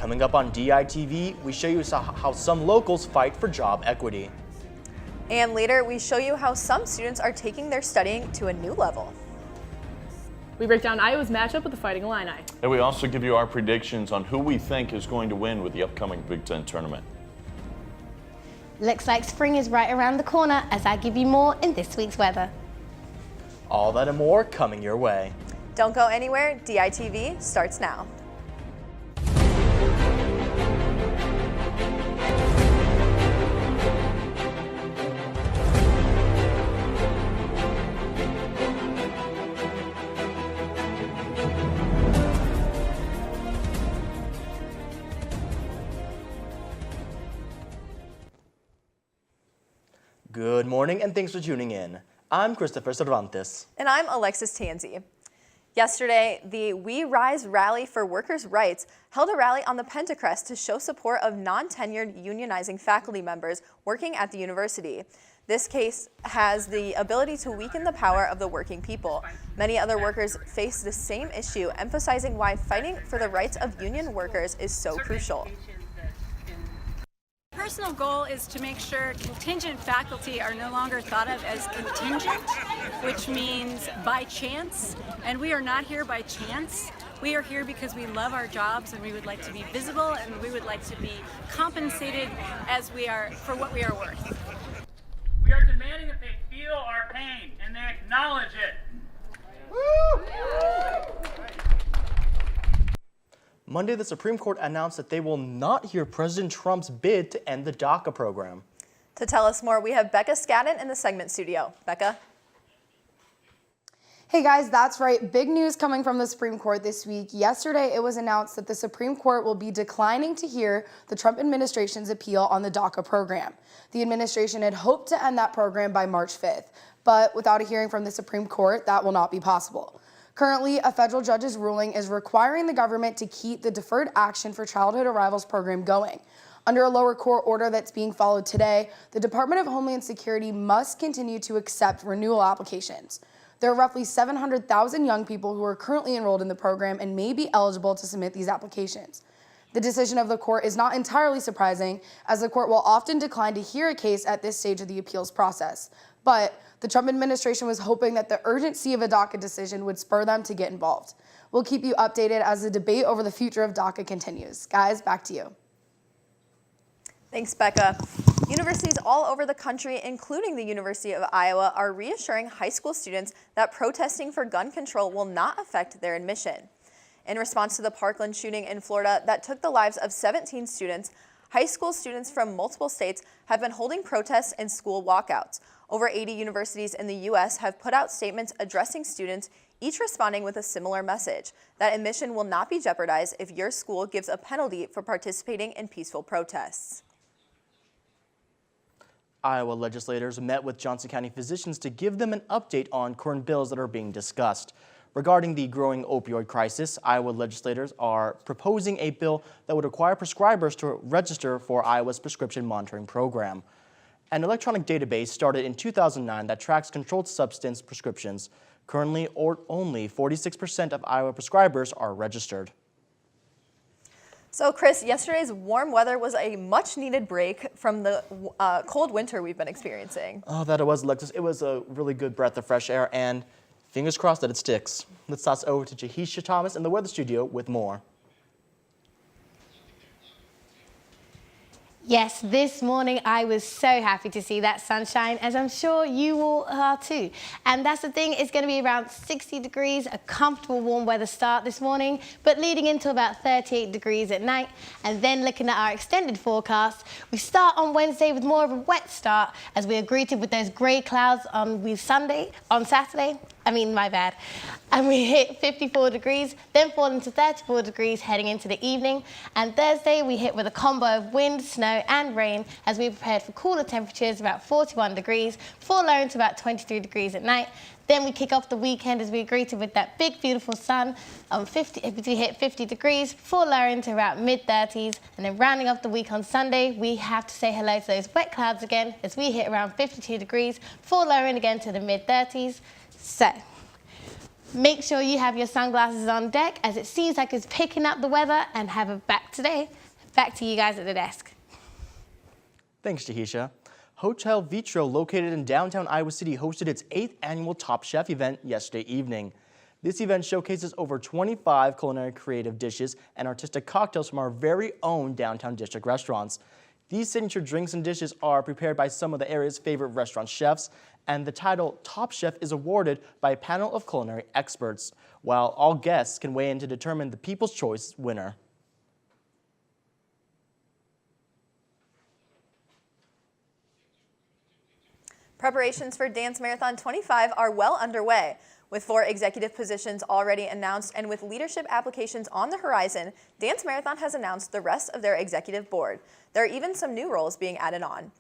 Coming up on DITV, we show you how some locals fight for job equity. And later, we show you how some students are taking their studying to a new level. We break down Iowa's matchup with the Fighting Illini. And we also give you our predictions on who we think is going to win with the upcoming Big Ten tournament. Looks like spring is right around the corner as I give you more in this week's weather. All that and more coming your way. Don't go anywhere, DITV starts now. Good morning and thanks for tuning in. I'm Christopher Cervantes. And I'm Alexis Tansey. Yesterday, the We Rise Rally for Workers' Rights held a rally on the Pentacrest to show support of non-tenured unionizing faculty members working at the university. This case has the ability to weaken the power of the working people. Many other workers face the same issue, emphasizing why fighting for the rights of union workers is so crucial. Personal goal is to make sure contingent faculty are no longer thought of as contingent, which means by chance, and we are not here by chance. We are here because we love our jobs and we would like to be visible and we would like to be compensated as we are for what we are worth. We are demanding that they feel our pain and they acknowledge it. Monday, the Supreme Court announced that they will not hear President Trump's bid to end the DACA program. To tell us more, we have Becca Scadden in the segment studio. Becca? Hey guys, that's right. Big news coming from the Supreme Court this week. Yesterday, it was announced that the Supreme Court will be declining to hear the Trump administration's appeal on the DACA program. The administration had hoped to end that program by March 5th, but without a hearing from the Supreme Court, that will not be possible. Currently, a federal judge's ruling is requiring the government to keep the Deferred Action for Childhood Arrivals program going. Under a lower court order that's being followed today, the Department of Homeland Security must continue to accept renewal applications. There are roughly 700,000 young people who are currently enrolled in the program and may be eligible to submit these applications. The decision of the court is not entirely surprising, as the court will often decline to hear a case at this stage of the appeals process. But the Trump administration was hoping that the urgency of a DACA decision would spur them to get involved. We'll keep you updated as the debate over the future of DACA continues. Guys, back to you. Thanks, Becca. Universities all over the country, including the University of Iowa, are reassuring high school students that protesting for gun control will not affect their admission. In response to the Parkland shooting in Florida that took the lives of 17 students, high school students from multiple states have been holding protests and school walkouts. Over 80 universities in the U.S. have put out statements addressing students, each responding with a similar message, that admission will not be jeopardized if your school gives a penalty for participating in peaceful protests. Iowa legislators met with Johnson County physicians to give them an update on current bills that are being discussed. Regarding the growing opioid crisis, Iowa legislators are proposing a bill that would require prescribers to register for Iowa's prescription monitoring program. An electronic database started in 2009 that tracks controlled substance prescriptions. Currently, only 46% of Iowa prescribers are registered. So, Chris, yesterday's warm weather was a much-needed break from the cold winter we've been experiencing. Oh, that it was, Alexis. It was a really good breath of fresh air, and fingers crossed that it sticks. Let's toss over to Jahisha Thomas in the weather studio with more. Yes, this morning I was so happy to see that sunshine, as I'm sure you all are too. And that's the thing, it's going to be around 60 degrees, a comfortable warm weather start this morning, but leading into about 38 degrees at night. And then looking at our extended forecast, we start on Wednesday with more of a wet start as we are greeted with those grey clouds on Saturday. And we hit 54 degrees, then fall into 34 degrees heading into the evening. And Thursday we hit with a combo of wind, snow and rain as we prepared for cooler temperatures, about 41 degrees, fall low into about 23 degrees at night. Then we kick off the weekend as we greeted with that big beautiful sun on we hit 50 degrees, fall lower into about mid-30s, and then rounding off the week on Sunday, we have to say hello to those wet clouds again as we hit around 52 degrees, fall lower in again to the mid-30s. So, Make sure you have your sunglasses on deck as it seems like it's picking up the weather, and have a back to you guys at the desk. Thanks, Jahisha. Hotel Vitro, located in downtown Iowa City, hosted its 8th annual Top Chef event yesterday evening. This event showcases over 25 culinary creative dishes and artistic cocktails from our very own downtown district restaurants. These signature drinks and dishes are prepared by some of the area's favorite restaurant chefs, and the title Top Chef is awarded by a panel of culinary experts, while all guests can weigh in to determine the People's Choice winner. Preparations for Dance Marathon 25 are well underway. With 4 executive positions already announced and with leadership applications on the horizon, Dance Marathon has announced the rest of their executive board. There are even some new roles being added on.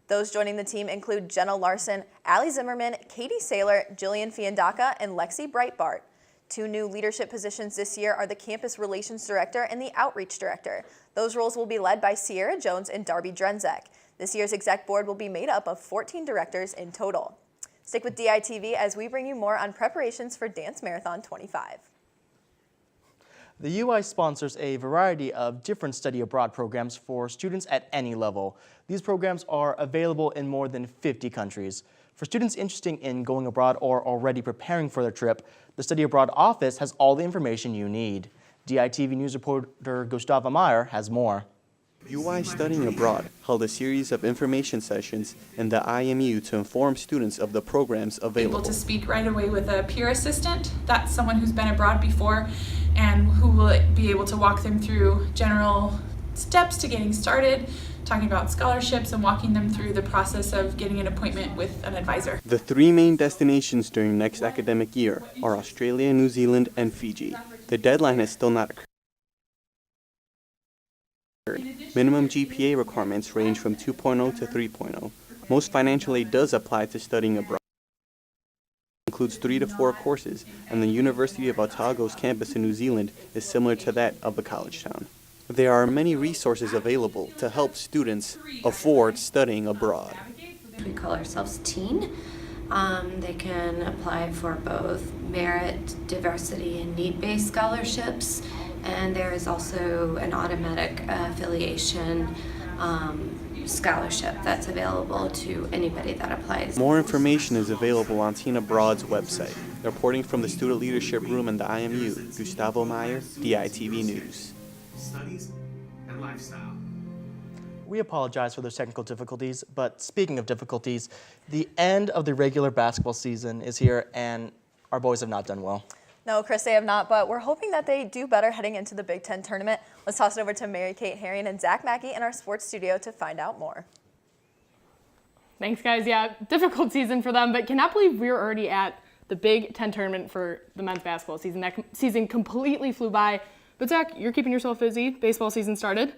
Those joining the team include Jenna Larson, Allie Zimmerman, Katie Saylor, Jillian Fiandaca, and Lexi Breitbart. 2 new leadership positions this year are the Campus Relations Director and the Outreach Director. Those roles will be led by Sierra Jones and Darby Drenzek. This year's exec board will be made up of 14 directors in total. Stick with DITV as we bring you more on preparations for Dance Marathon 25. The UI sponsors a variety of different study abroad programs for students at any level. These programs are available in more than 50 countries. For students interested in going abroad or already preparing for their trip, the Study Abroad office has all the information you need. DITV News reporter Gustava Meyer has more. UI Studying Abroad held a series of information sessions in the IMU to inform students of the programs available. Able to speak right away with a peer assistant. That's someone who's been abroad before and who will be able to walk them through general steps to getting started, talking about scholarships and walking them through the process of getting an appointment with an advisor. The 3 main destinations during next academic year are Australia, New Zealand, and Fiji. The deadline has still not occurred. Minimum GPA requirements range from 2.0 to 3.0. Most financial aid does apply to studying abroad. It includes 3 to 4 courses, and the University of Otago's campus in New Zealand is similar to that of a college town. There are many resources available to help students afford studying abroad. We call ourselves TEEN. They can apply for both merit, diversity, and need-based scholarships. And there is also an automatic affiliation scholarship that's available to anybody that applies. More information is available on TEEN Abroad's website. Reporting from the Student Leadership Room in the IMU, Gustavo Meyer, DITV News. Studies and lifestyle. We apologize for those technical difficulties, but speaking of difficulties, the end of the regular basketball season is here, and our boys have not done well. No, Chris, they have not, but we're hoping that they do better heading into the Big Ten tournament. Let's toss it over to Mary Kate Herring and Zach Mackey in our sports studio to find out more. Thanks, guys. Yeah, difficult season for them, but cannot believe we're already at the Big Ten tournament for the men's basketball season. That season completely flew by. But Zach, you're keeping yourself busy. Baseball season started.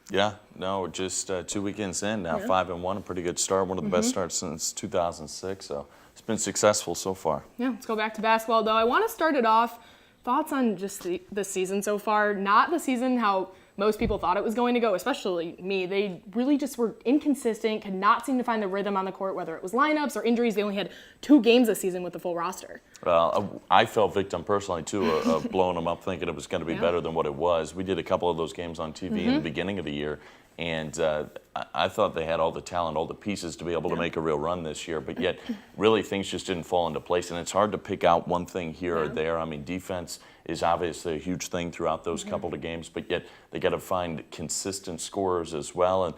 Yeah, no, just 2 weekends in now, 5-1, a pretty good start, one of the best starts since 2006. So it's been successful so far. Yeah, let's go back to basketball, though. I want to start it off. Thoughts on just the season so far? Not the season how most people thought it was going to go, especially me. They really just were inconsistent, could not seem to find the rhythm on the court, whether it was lineups or injuries. They only had 2 games this season with the full roster. Well, I fell victim personally, too, of blowing them up, thinking it was going to be better than what it was. We did a couple of those games on TV in the beginning of the year, and I thought they had all the talent, all the pieces to be able to make a real run this year, but yet really things just didn't fall into place, and it's hard to pick out one thing here or there. I mean, defense is obviously a huge thing throughout those couple of games, but yet they got to find consistent scorers as well, and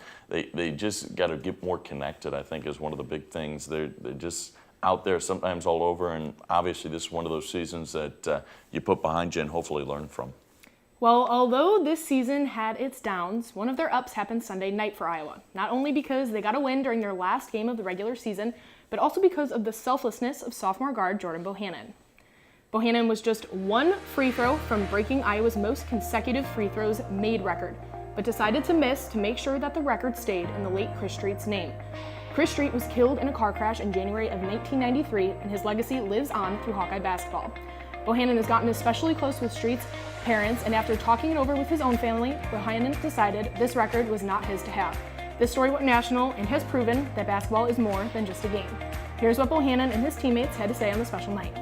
they just got to get more connected, I think, is one of the big things. They're just out there sometimes all over, and obviously this is one of those seasons that you put behind you and hopefully learn from. Well, although this season had its downs, one of their ups happened Sunday night for Iowa. Not only because they got a win during their last game of the regular season, but also because of the selflessness of sophomore guard Jordan Bohannon. Bohannon was just 1 free throw from breaking Iowa's most consecutive free throws made record, but decided to miss to make sure that the record stayed in the late Chris Street's name. Chris Street was killed in a car crash in January of 1993, and his legacy lives on through Hawkeye basketball. Bohannon has gotten especially close with Street's parents, and after talking it over with his own family, Bohannon decided this record was not his to have. This story went national and has proven that basketball is more than just a game. Here's what Bohannon and his teammates had to say on the special night.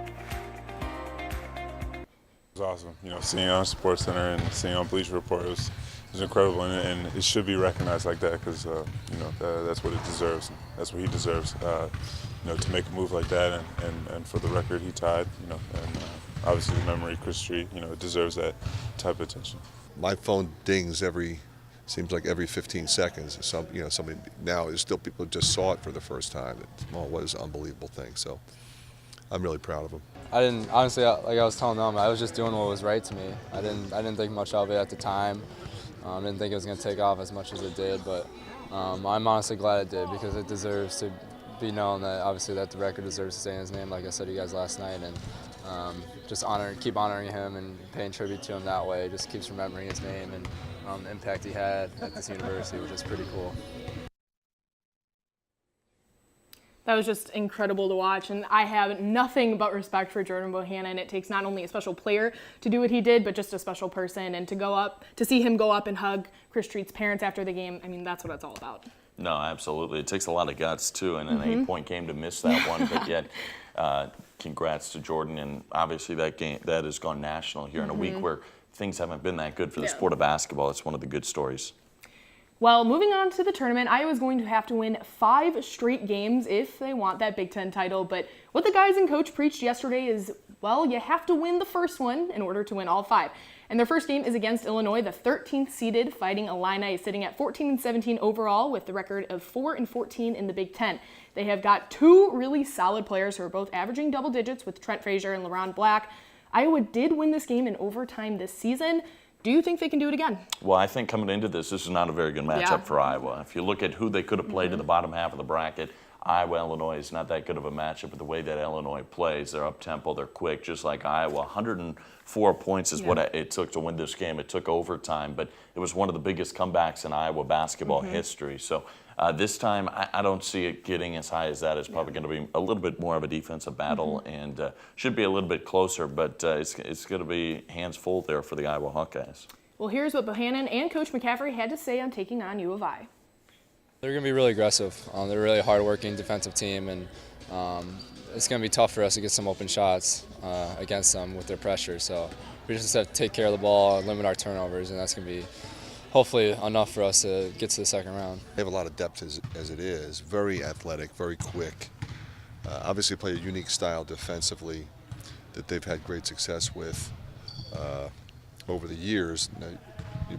was awesome. You know, seeing it on Sports Center and seeing it on Bleacher Report, it was incredible, and it should be recognized like that because you know that's what it deserves. That's what he deserves. You know, to make a move like that, and for the record he tied. You know, and obviously the memory, Chris Street. You know, it deserves that type of attention. My phone dings seems like every 15 seconds. Somebody now is still people just saw it for the first time. It was an unbelievable thing. So I'm really proud of him. I didn't, honestly, like I was telling them, I was just doing what was right to me. I didn't think much of it at the time. I didn't think it was going to take off as much as it did, but I'm honestly glad it did because it deserves to be known that obviously that the record deserves to stay in his name, like I said to you guys last night, and just keep honoring him and paying tribute to him that way. It just keeps remembering his name and the impact he had at this university, which is pretty cool. That was just incredible to watch, and I have nothing but respect for Jordan Bohannon. It takes not only a special player to do what he did, but just a special person, and to see him go up and hug Chris Street's parents after the game, I mean, that's what it's all about. No, absolutely. It takes a lot of guts, too, and an 8-point game to miss that one, but yet congrats to Jordan, and obviously that has gone national here in a week where things haven't been that good for the sport of basketball. It's one of the good stories. Well, moving on to the tournament, Iowa's going to have to win 5 straight games if they want that Big Ten title. But what the guys and coach preached yesterday is, well, you have to win the first one in order to win all 5. And their first game is against Illinois, the 13th seeded Fighting Illini, is sitting at 14-17 overall with the record of 4-14 in the Big Ten. They have got 2 really solid players who are both averaging double digits with Trent Frazier and LaRon Black. Iowa did win this game in overtime this season. Do you think they can do it again? Well, I think coming into this is not a very good matchup for Iowa. If you look at who they could have played in the bottom half of the bracket, Iowa, Illinois is not that good of a matchup. But the way that Illinois plays, they're up-tempo, they're quick, just like Iowa. 104 points is what it took to win this game. It took overtime, but it was one of the biggest comebacks in Iowa basketball history. So this time, I don't see it getting as high as that. It's probably going to be a little bit more of a defensive battle and should be a little bit closer, but it's going to be hands full there for the Iowa Hawkeyes. Well, here's what Bohannon and Coach McCaffrey had to say on taking on U of I. They're going to be really aggressive. They're a really hard-working defensive team, and it's going to be tough for us to get some open shots against them with their pressure. So we just have to take care of the ball and limit our turnovers, and that's going to be hopefully enough for us to get to the second round. They have a lot of depth as it is. Very athletic, very quick. Obviously play a unique style defensively that they've had great success with over the years. Now,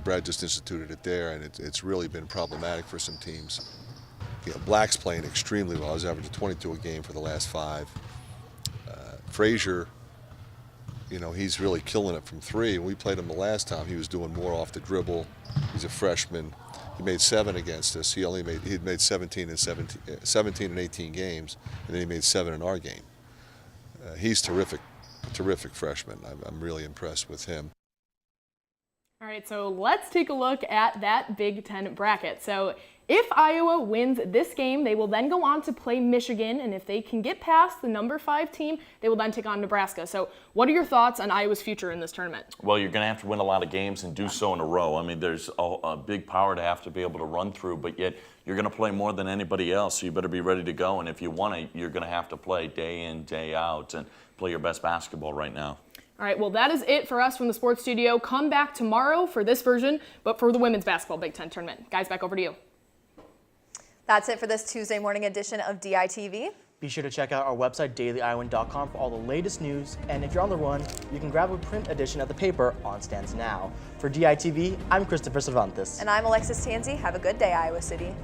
Brad just instituted it there, and it's really been problematic for some teams. You know, Black's playing extremely well. He's averaging 22 a game for the last 5. Frazier, you know, he's really killing it from 3. When we played him the last time, he was doing more off the dribble. He's a freshman. He made 7 against us. He'd made 17 in 18 games, and then he made 7 in our game. He's terrific freshman. I'm really impressed with him. All right, so let's take a look at that Big Ten bracket. So if Iowa wins this game, they will then go on to play Michigan, and if they can get past the number 5 team, they will then take on Nebraska. So what are your thoughts on Iowa's future in this tournament? Well, you're going to have to win a lot of games and do so in a row. I mean, there's a big power to have to be able to run through, but yet you're going to play more than anybody else, so you better be ready to go. And if you want it, you're going to have to play day in, day out, and play your best basketball right now. All right, well, that is it for us from the sports studio. Come back tomorrow for this version, but for the women's basketball Big Ten tournament. Guys, back over to you. That's it for this Tuesday morning edition of DITV. Be sure to check out our website, dailyiowan.com, for all the latest news. And if you're on the run, you can grab a print edition of the paper on stands now. For DITV, I'm Christopher Cervantes. And I'm Alexis Tanzi. Have a good day, Iowa City.